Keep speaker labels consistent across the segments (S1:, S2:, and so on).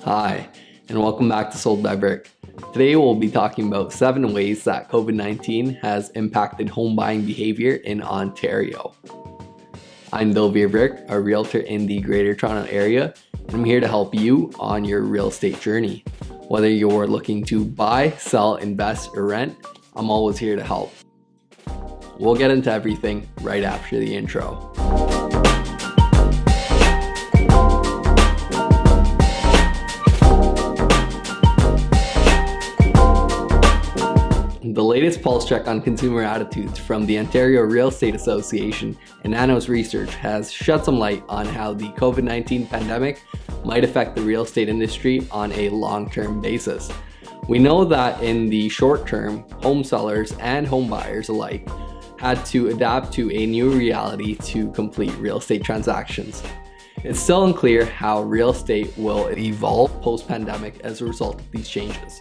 S1: Hi, and welcome back to Sold by Virk. Today we'll be talking about 7 ways that COVID-19 has impacted home buying behavior in Ontario. I'm Behaviour, a realtor in the Greater Toronto Area, and I'm here to help you on your real estate journey. Whether you're looking to buy, sell, invest, or rent, I'm always here to help. We'll get into everything right after the intro. The latest pulse check on consumer attitudes from the Ontario Real Estate Association and Nanos research has shed some light on how the COVID-19 pandemic might affect the real estate industry on a long-term basis. We know that in the short term, home sellers and home buyers alike had to adapt to a new reality to complete real estate transactions. It's still unclear how real estate will evolve post-pandemic as a result of these changes.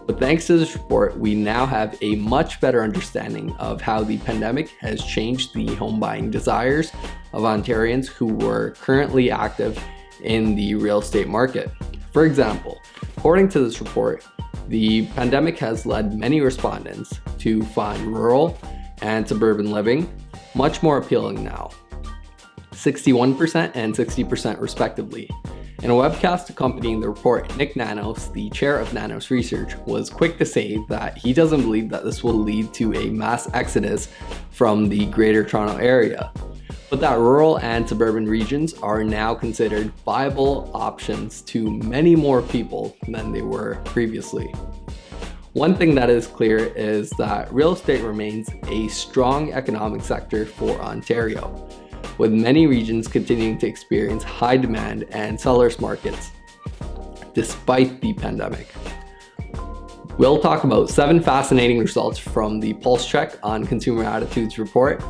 S1: But thanks to this report, we now have a much better understanding of how the pandemic has changed the home buying desires of Ontarians who were currently active in the real estate market. For example, according to this report, the pandemic has led many respondents to find rural and suburban living much more appealing now, 61% and 60% respectively. In a webcast accompanying the report, Nick Nanos, the chair of Nanos Research, was quick to say that he doesn't believe that this will lead to a mass exodus from the Greater Toronto Area, but that rural and suburban regions are now considered viable options to many more people than they were previously. One thing that is clear is that real estate remains a strong economic sector for Ontario, with many regions continuing to experience high demand and sellers markets despite the pandemic. We'll talk about 7 fascinating results from the Pulse Check on Consumer Attitudes report.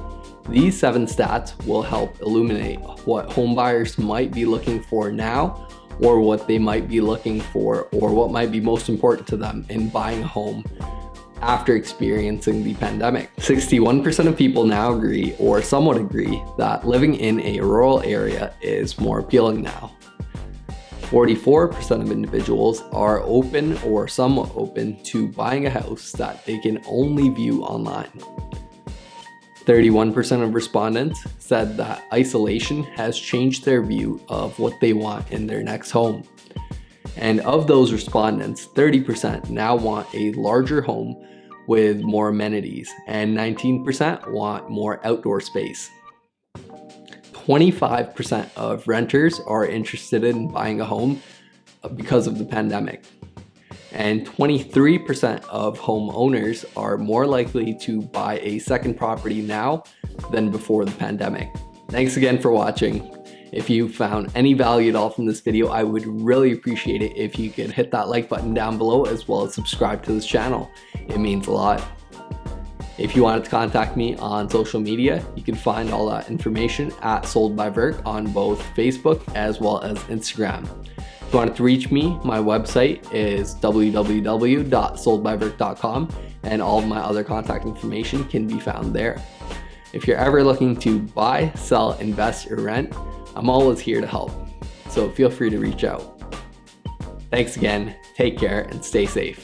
S1: These 7 stats will help illuminate what homebuyers might be looking for now, or what they might be looking for, or what might be most important to them in buying a home after experiencing the pandemic. 61% of people now agree, or somewhat agree, that living in a rural area is more appealing now. 44% of individuals are open or somewhat open to buying a house that they can only view online. 31% of respondents said that isolation has changed their view of what they want in their next home. And of those respondents, 30% now want a larger home with more amenities, and 19% want more outdoor space. 25% of renters are interested in buying a home because of the pandemic. And 23% of homeowners are more likely to buy a second property now than before the pandemic. Thanks again for watching. If you found any value at all from this video, I would really appreciate it if you could hit that like button down below, as well as subscribe to this channel. It means a lot. If you wanted to contact me on social media, you can find all that information at Sold by Virk on both Facebook as well as Instagram. If you wanted to reach me, my website is www.soldbyvirk.com, and all of my other contact information can be found there. If you're ever looking to buy, sell, invest, or rent, I'm always here to help, so feel free to reach out. Thanks again, take care, and stay safe.